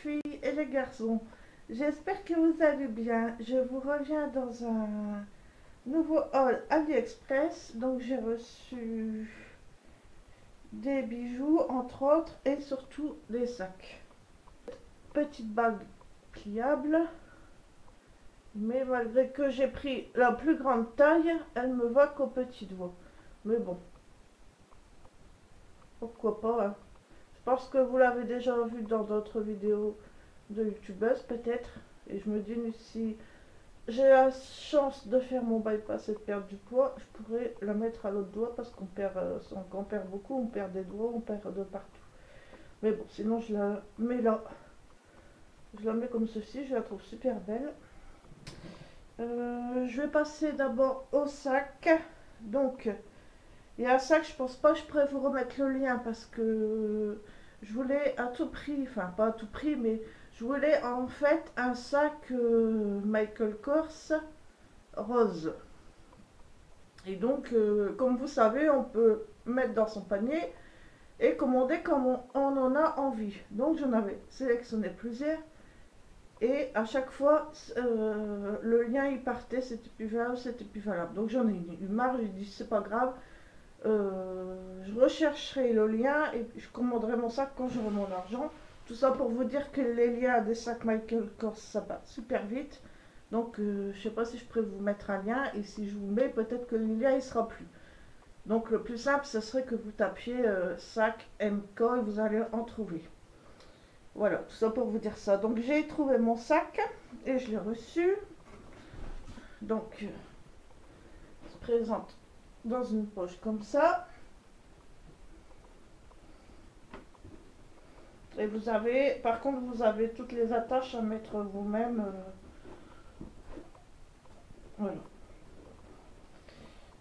Filles et les garçons, j'espère que vous allez bien. Je vous reviens dans un nouveau haul AliExpress. Donc j'ai reçu des bijoux entre autres et surtout des sacs. Petite bague pliable, mais malgré que j'ai pris la plus grande taille, elle me va qu'au petit doigt. Mais bon, pourquoi pas, hein. Je pense que vous l'avez déjà vu dans d'autres vidéos de youtubeuses peut-être. Et je me dis, si j'ai la chance de faire mon bypass et de perdre du poids, je pourrais la mettre à l'autre doigt parce qu'on perd, on perd beaucoup, on perd des doigts, on perd de partout. Mais bon, sinon je la mets là. Je la mets comme ceci, je la trouve super belle. Je vais passer d'abord au sac. Donc, il y a un sac, je pense pas que je pourrais vous remettre le lien parce que je voulais à tout prix, enfin pas à tout prix, mais je voulais en fait un sac Michael Kors rose. Et donc, comme vous savez, on peut mettre dans son panier et commander comme on en a envie. Donc j'en avais sélectionné plusieurs. Et à chaque fois, le lien il partait, c'était plus valable, c'était plus valable. Donc j'en ai eu marre, j'ai dit c'est pas grave, je rechercherai le lien et je commanderai mon sac quand j'aurai mon argent. Tout ça pour vous dire que les liens des sacs Michael Kors ça va super vite. Donc je sais pas si je pourrais vous mettre un lien et si je vous mets peut-être que le lien il sera plus. Donc le plus simple ce serait que vous tapiez sac MK et vous allez en trouver. Voilà, tout ça pour vous dire ça. Donc j'ai trouvé mon sac et je l'ai reçu. Donc, il se présente dans une poche comme ça. Et vous avez, par contre, vous avez toutes les attaches à mettre vous-même. Voilà.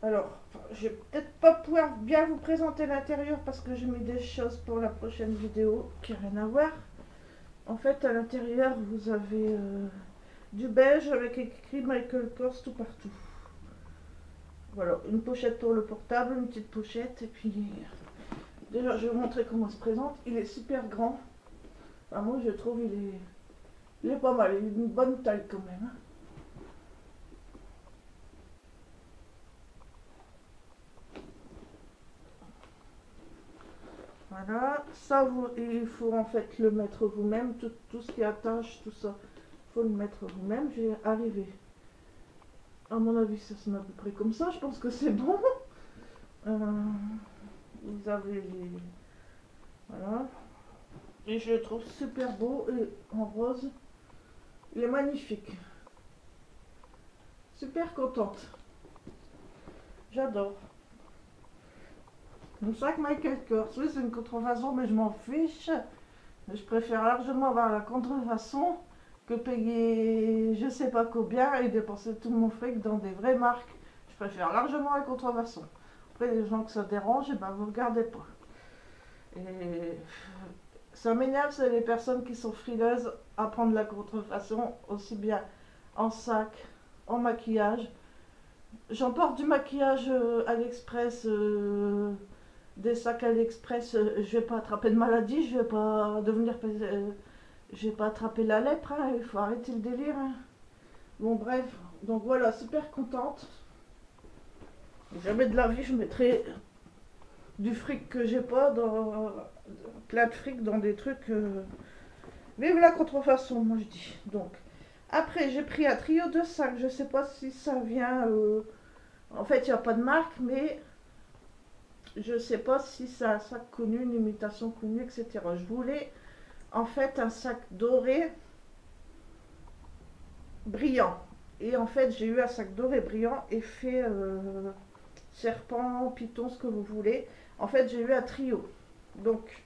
Alors, je vais peut-être pas pouvoir bien vous présenter l'intérieur parce que j'ai mis des choses pour la prochaine vidéo qui n'a rien à voir. En fait, à l'intérieur, vous avez du beige avec écrit Michael Kors tout partout. Voilà, une pochette pour le portable, une petite pochette. Et puis, déjà, je vais vous montrer comment il se présente. Il est super grand. Enfin, moi, je trouve il est pas mal. Il est d'une bonne taille quand même. Voilà, ça, il faut en fait le mettre vous-même. Tout ce qui attache, tout ça, il faut le mettre vous-même. J'ai arrivé. À mon avis, ça se met à peu près comme ça. Je pense que c'est bon. Vous avez les... Voilà. Et je le trouve super beau et en rose. Il est magnifique. Super contente. J'adore. Le sac Michael Kors. Oui, c'est une contrefaçon, mais je m'en fiche. Je préfère largement avoir la contrefaçon que payer je sais pas combien et dépenser tout mon fric dans des vraies marques. Je préfère largement la contrefaçon. Après, les gens que ça dérange, et ben vous regardez pas. Et ça m'énerve, c'est les personnes qui sont frileuses à prendre la contrefaçon, aussi bien en sac, en maquillage. J'emporte du maquillage AliExpress, des sacs AliExpress. Je vais pas attraper de maladie, je vais pas devenir, je vais pas attraper la lèpre. Hein, il faut arrêter le délire. Hein. Bon bref, donc voilà, super contente. Jamais de la vie je mettrai du fric que j'ai pas dans plein de fric dans des trucs. Vive la contrefaçon, moi je dis. Donc après j'ai pris un trio de sacs. Je sais pas si ça vient. En fait, il n'y a pas de marque, mais je sais pas si c'est un sac connu, une imitation connue, etc. Je voulais en fait un sac doré brillant. Et en fait, j'ai eu un sac doré brillant effet serpent, python, ce que vous voulez. En fait, j'ai eu un trio. Donc,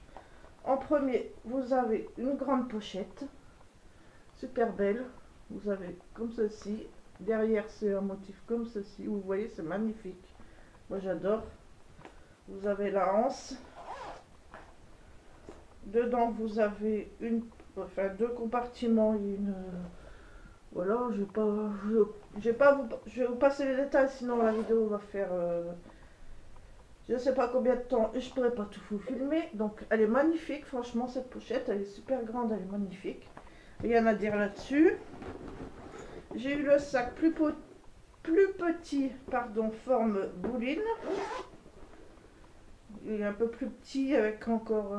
en premier, vous avez une grande pochette, super belle. Vous avez comme ceci. Derrière, c'est un motif comme ceci. Vous voyez, c'est magnifique. Moi, j'adore. Vous avez la anse. Dedans, vous avez deux compartiments et une... Voilà, je vais vous passer les détails, sinon la vidéo va faire Je ne sais pas combien de temps et je pourrais pas tout vous filmer. Donc elle est magnifique, franchement cette pochette, elle est super grande, elle est magnifique. Rien à dire là-dessus. J'ai eu le sac plus petit, pardon, forme bouline. Il est un peu plus petit avec encore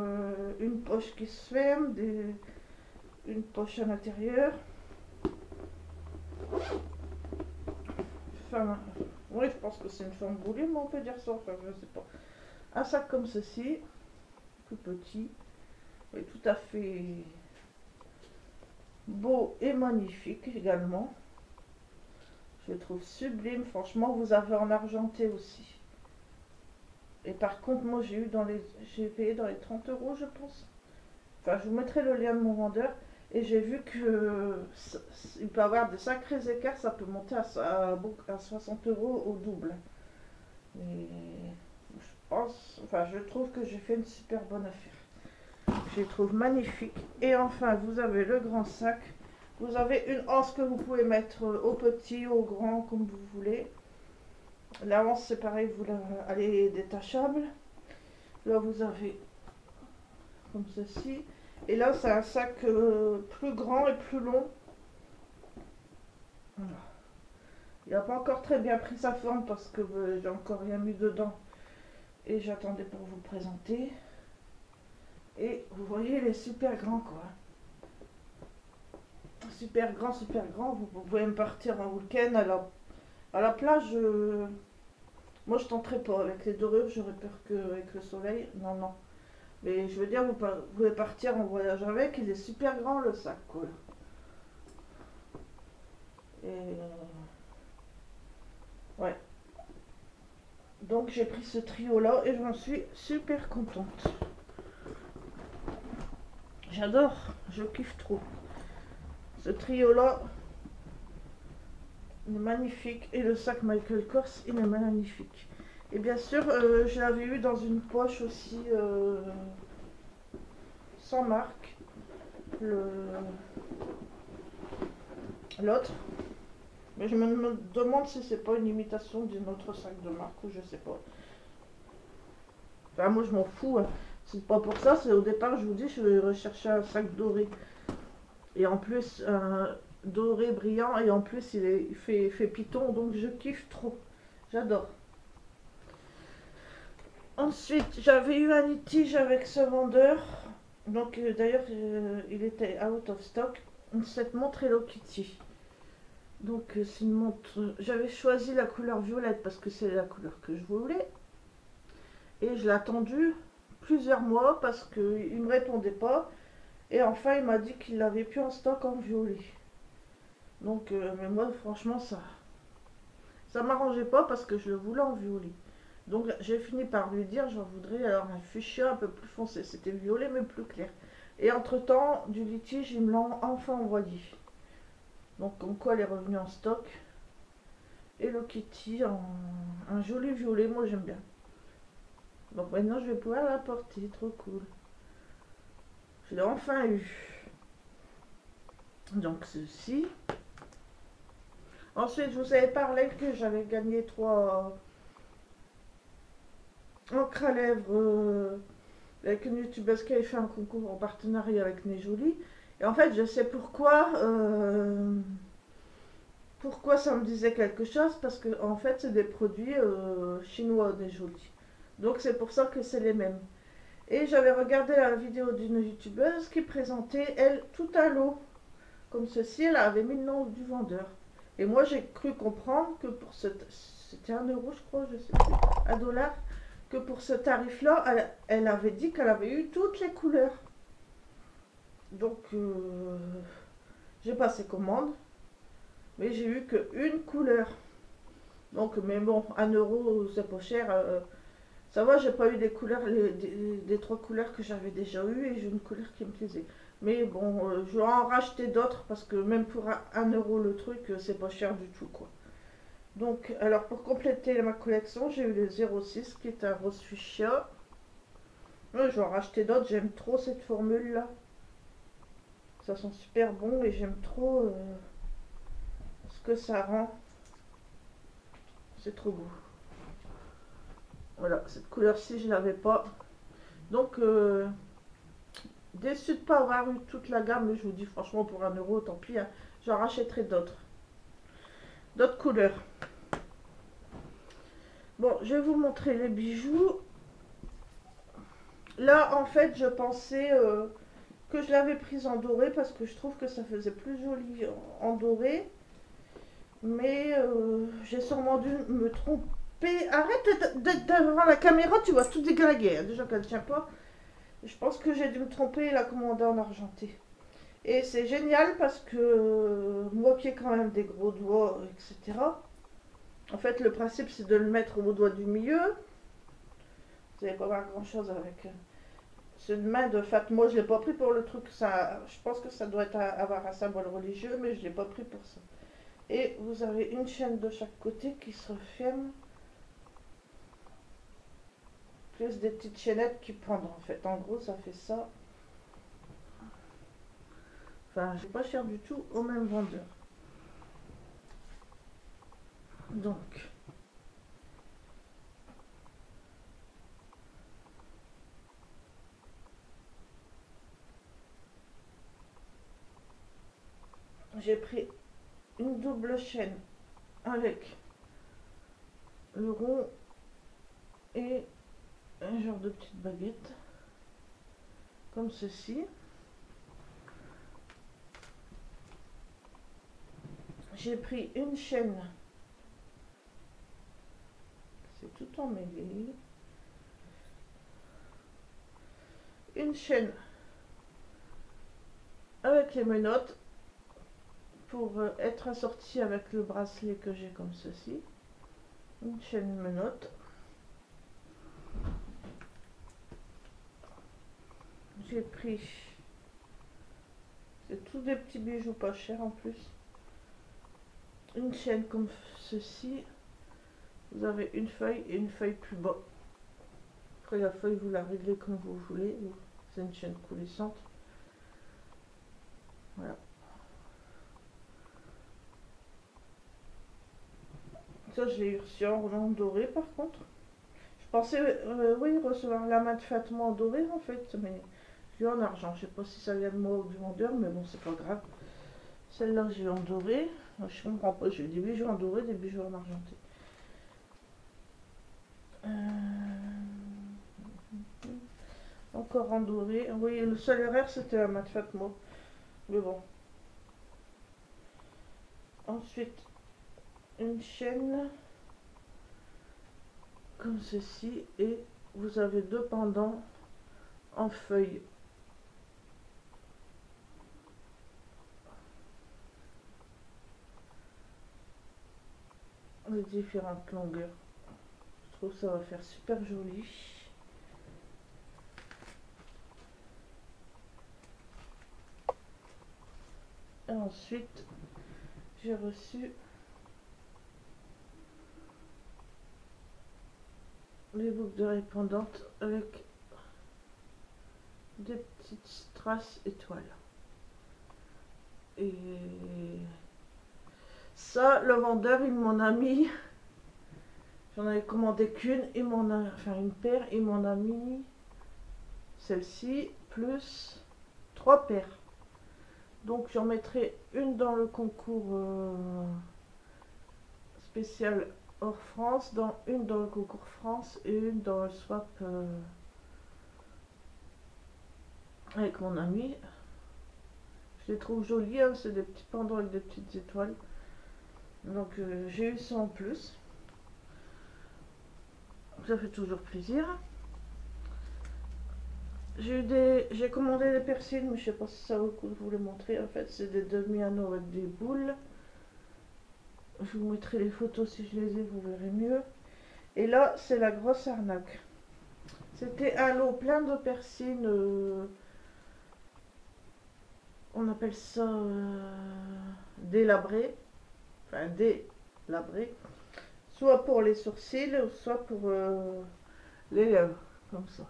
une poche qui se ferme, une poche à l'intérieur. Enfin, oui, je pense que c'est une forme bouline, mais on peut dire ça, enfin, je sais pas. Un sac comme ceci, tout petit, et tout à fait beau et magnifique également. Je le trouve sublime, franchement, vous avez en argenté aussi. Et par contre, moi j'ai payé dans les 30 euros, je pense. Enfin, je vous mettrai le lien de mon vendeur. Et j'ai vu que il peut avoir des sacrés écarts, ça peut monter à 60 euros au double. Et je pense, enfin, je trouve que j'ai fait une super bonne affaire. Je les trouve magnifiques. Et enfin, vous avez le grand sac. Vous avez une anse que vous pouvez mettre au petit, au grand, comme vous voulez. La anse, c'est pareil, elle est détachable. Là, vous avez comme ceci. Et là, c'est un sac plus grand et plus long. Voilà. Il n'a pas encore très bien pris sa forme parce que j'ai encore rien mis dedans. Et j'attendais pour vous le présenter. Et vous voyez, il est super grand, quoi. Super grand, super grand. Vous pouvez même partir en week-end à la plage. Moi, je tenterai pas. Avec les dorures, j'aurais peur qu'avec le soleil. Non, non. Mais je veux dire, vous pouvez partir en voyage avec. Il est super grand, le sac, quoi. Et ouais. Donc j'ai pris ce trio là et j'en suis super contente. J'adore, je kiffe trop. Ce trio là, il est magnifique. Et le sac Michael Kors, il est magnifique. Et bien sûr, je l'avais eu dans une poche aussi sans marque. L'autre. Mais je me demande si c'est pas une imitation d'un autre sac de marque ou je sais pas. Enfin, moi je m'en fous. Hein. C'est pas pour ça, c'est au départ, je vous dis, je recherchais un sac doré. Et en plus, un doré brillant, et en plus, il fait python, donc je kiffe trop. J'adore. Ensuite, j'avais eu un litige avec ce vendeur. Donc, d'ailleurs, il était out of stock. Cette montre Hello Kitty. Donc, c'est une montre. J'avais choisi la couleur violette parce que c'est la couleur que je voulais. Et je l'ai attendu plusieurs mois parce qu'il ne me répondait pas. Et enfin, il m'a dit qu'il l'avait plus en stock en violet. Donc, mais moi, franchement, ça m'arrangeait pas parce que je le voulais en violet. Donc, j'ai fini par lui dire, j'en voudrais alors un fuchsia un peu plus foncé. C'était violet, mais plus clair. Et entre-temps, du litige, ils me l'ont enfin envoyé. Donc, comme quoi, elle est revenue en stock. Hello Kitty en un joli violet, moi j'aime bien. Donc maintenant, je vais pouvoir la porter, trop cool. Je l'ai enfin eu. Donc ceci. Ensuite, je vous avais parlé que j'avais gagné 3 encres à lèvres avec une youtubeuse qui avait fait un concours en partenariat avec Nejoli. Et en fait, je sais pourquoi ça me disait quelque chose, parce que en fait, c'est des produits chinois Nejoli. Donc c'est pour ça que c'est les mêmes. Et j'avais regardé la vidéo d'une youtubeuse qui présentait, elle, tout un lot. Comme ceci, elle avait mis le nom du vendeur. Et moi, j'ai cru comprendre que pour c'était 1 euro, je crois, je sais plus, 1 dollar, que pour ce tarif-là, elle avait dit qu'elle avait eu toutes les couleurs. Donc, j'ai passé commande, mais j'ai eu qu'une couleur. Donc, mais bon, 1 euro, c'est pas cher. Ça va, j'ai pas eu des couleurs, des 3 couleurs que j'avais déjà eues et j'ai une couleur qui me plaisait. Mais bon, je vais en racheter d'autres parce que même pour 1 euro le truc, c'est pas cher du tout, quoi. Donc, alors pour compléter ma collection, j'ai eu le 06 qui est un rose fuchsia. Je vais en racheter d'autres, j'aime trop cette formule-là. Ça sent super bon et j'aime trop ce que ça rend. C'est trop beau. Voilà, cette couleur-ci, je l'avais pas. Donc, déçu de ne pas avoir eu toute la gamme, mais je vous dis franchement, pour 1 euro, tant pis, hein, j'en rachèterai d'autres. D'autres couleurs. Bon, je vais vous montrer les bijoux. Là, en fait, je pensais que je l'avais prise en doré parce que je trouve que ça faisait plus joli en doré. Mais j'ai sûrement dû me tromper. Arrête d'être devant la caméra, tu vois tout déglinguer. Hein, déjà qu'elle ne tient pas. Je pense que j'ai dû me tromper et la commander en argenté. Et c'est génial parce que moi qui ai quand même des gros doigts, etc. En fait, le principe c'est de le mettre au doigt du milieu. Vous n'allez pas voir grand chose avec. C'est une main de Fatma, je ne l'ai pas pris pour le truc. Ça, je pense que ça doit avoir un symbole religieux, mais je ne l'ai pas pris pour ça. Et vous avez une chaîne de chaque côté qui se referme. Plus des petites chaînettes qui pendent en fait. En gros, ça fait ça. Enfin, c'est pas cher du tout au même vendeur. Donc, j'ai pris une double chaîne avec le rond et un genre de petite baguette comme ceci. J'ai pris une chaîne, c'est tout emmêlé, une chaîne avec les menottes pour être assortie avec le bracelet que j'ai comme ceci, une chaîne menotte. J'ai pris, c'est tous des petits bijoux pas chers en plus, une chaîne comme ceci. Vous avez une feuille et une feuille plus bas. Après la feuille, vous la réglez comme vous voulez. C'est une chaîne coulissante. Voilà. Ça, je l'ai reçu en doré par contre. Je pensais, oui, recevoir la main de Fatma en doré en fait, mais je l'ai en argent. Je sais pas si ça vient de moi ou du vendeur, mais bon, c'est pas grave. Celle-là, j'ai en doré. Je comprends pas, j'ai des bijoux en doré, des bijoux en argenté. Encore en doré. Oui, le seul erreur, c'était la main de Fatma. Mais bon. Ensuite, une chaîne comme ceci et vous avez deux pendants en feuilles. De différentes longueurs. Je trouve que ça va faire super joli. Et ensuite, j'ai reçu les boucles d'oreilles pendantes avec des petites strass étoiles. Et ça, le vendeur, il m'en a mis. J'en avais commandé qu'une, il m'en a, enfin une paire, il m'en a mis celle-ci, plus 3 paires. Donc j'en mettrai une dans le concours spécial hors France, une dans le concours France et une dans le swap avec mon ami. Je les trouve jolies, hein, c'est des petits pendants avec des petites étoiles. Donc j'ai eu ça en plus. Ça fait toujours plaisir. J'ai commandé des persils, mais je sais pas si ça vaut le coup de vous les montrer. En fait, c'est des demi-anneaux avec des boules. Je vous mettrai les photos si je les ai, vous verrez mieux. Et là, c'est la grosse arnaque. C'était un lot plein de persils. On appelle ça délabré. Enfin, délabré. Soit pour les sourcils, soit pour les lèvres, comme ça.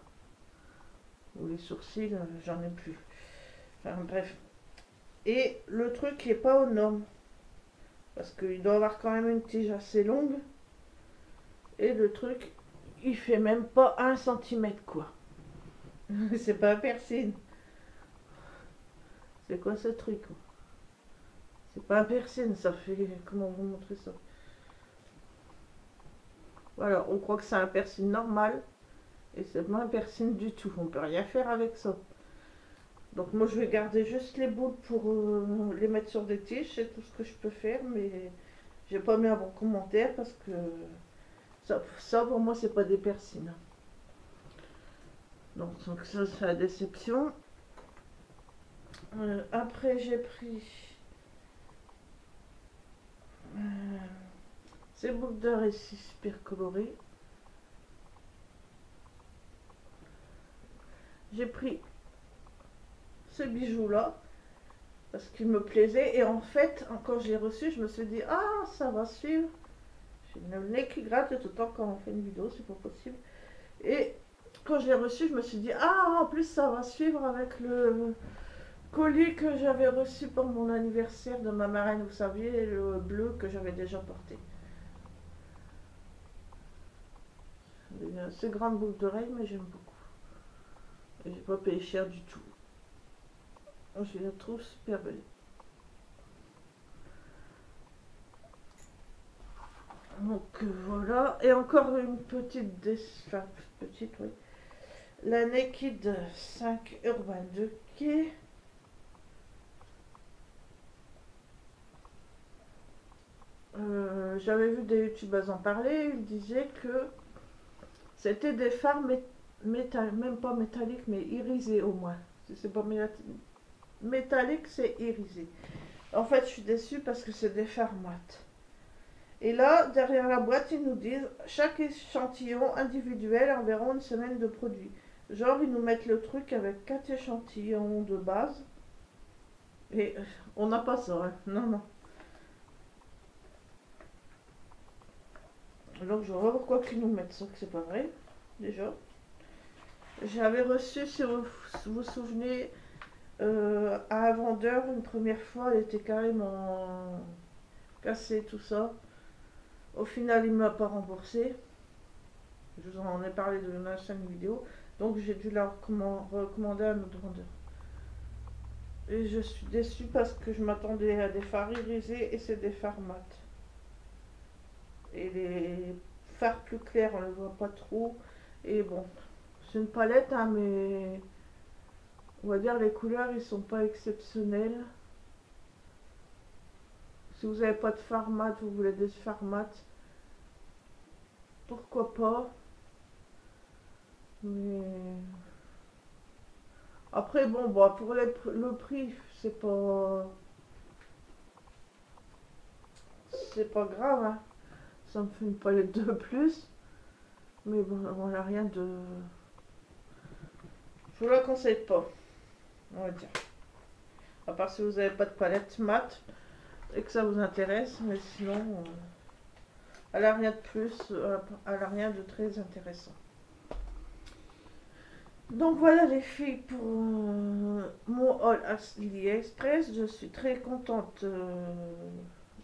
Ou les sourcils, j'en ai plus. Enfin bref. Et le truc qui n'est pas aux normes. Parce qu'il doit avoir quand même une tige assez longue. Et le truc, il fait même pas 1 cm quoi. C'est pas un piercing. C'est quoi ce truc? C'est pas un piercing, ça fait... Comment vous montrer ça? Voilà, on croit que c'est un piercing normal. Et c'est pas un piercing du tout. On peut rien faire avec ça. Donc moi je vais garder juste les boules pour les mettre sur des tiges. C'est tout ce que je peux faire. Mais j'ai pas mis un bon commentaire parce que ça pour moi c'est pas des piercings. Donc ça c'est la déception. Après j'ai pris ces boucles d'oreilles super colorées. J'ai pris ce bijou là parce qu'il me plaisait et en fait quand je l'ai reçu je me suis dit ah ça va suivre. J'ai le nez qui gratte tout le temps quand on fait une vidéo, c'est pas possible. Et quand je l'ai reçu je me suis dit ah en plus ça va suivre avec le collier que j'avais reçu pour mon anniversaire de ma marraine, vous saviez, le bleu que j'avais déjà porté. C'est grande boucle d'oreille mais j'aime beaucoup. Et j'ai pas payé cher du tout. Je la trouve super belle. Donc voilà. Et encore une petite, enfin petite, oui. La Naked 5 Urban Decay. J'avais vu des youtubeurs en parler. Ils disaient que c'était des fards même pas métalliques, mais irisés au moins. C'est pas métallique, c'est irisé. En fait, je suis déçue parce que c'est des fards mat. Et là, derrière la boîte, ils nous disent chaque échantillon individuel a environ une semaine de produit. Genre, ils nous mettent le truc avec 4 échantillons de base. Et on n'a pas ça, hein. Non, non. Donc, je vois pourquoi qu'ils nous mettent ça, que c'est pas vrai, déjà. J'avais reçu, si vous vous souvenez, à un vendeur, une première fois, elle était carrément cassée, tout ça. Au final, il ne m'a pas remboursé. Je vous en ai parlé de la chaîne vidéo. Donc, j'ai dû la recommander à un autre vendeur. Et je suis déçue parce que je m'attendais à des fards irisés et c'est des fards mat. Et les fards plus clairs, on ne les voit pas trop. Et bon, c'est une palette, hein, mais on va dire les couleurs, ils sont pas exceptionnelles. Si vous n'avez pas de fard mat, vous voulez des fards mat, pourquoi pas. Mais après, bon, bah, pour le prix, c'est pas grave, hein. Ça me fait une palette de plus. Mais bon, on n'a rien de... Je vous la conseille pas, on va dire. À part si vous n'avez pas de palette mat et que ça vous intéresse, mais sinon, elle n'a rien de plus, elle n'a rien de très intéressant. Donc voilà les filles pour mon haul AliExpress. Je suis très contente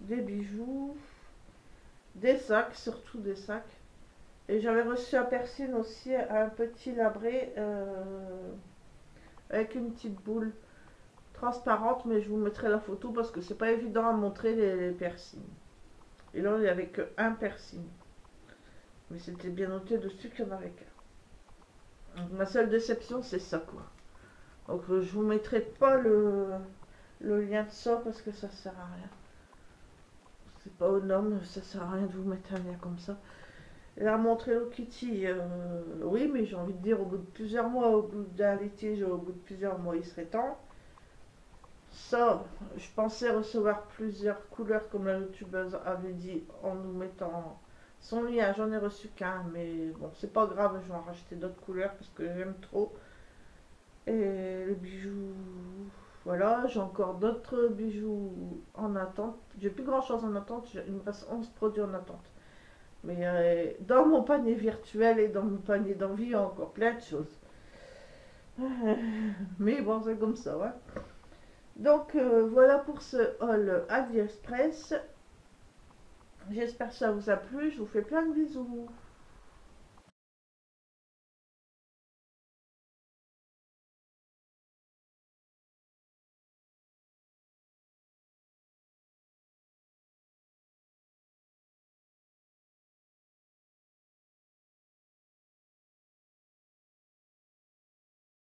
des bijoux, des sacs, surtout des sacs. Et j'avais reçu à Persine aussi un petit labré avec une petite boule transparente, mais je vous mettrai la photo parce que c'est pas évident à montrer les piercings. Et là il n'y avait qu'un piercing, mais c'était bien noté dessus qu'il y en avait qu'un. Donc ma seule déception c'est ça quoi. Donc je vous mettrai pas le lien de ça parce que ça sert à rien. C'est pas aux normes, ça sert à rien de vous mettre un lien comme ça. Elle a montré Hello Kitty, oui, mais j'ai envie de dire au bout de plusieurs mois, au bout d'un litige, au bout de plusieurs mois, il serait temps. Ça, je pensais recevoir plusieurs couleurs comme la youtubeuse avait dit en nous mettant son lien. J'en ai reçu qu'un, mais bon, c'est pas grave, je vais en racheter d'autres couleurs parce que j'aime trop. Et le bijou, voilà, j'ai encore d'autres bijoux en attente. J'ai plus grand chose en attente, il me reste 11 produits en attente. Mais dans mon panier virtuel et dans mon panier d'envie, il y a encore plein de choses. Mais bon, c'est comme ça, ouais. Donc voilà pour ce haul AliExpress. J'espère que ça vous a plu. Je vous fais plein de bisous.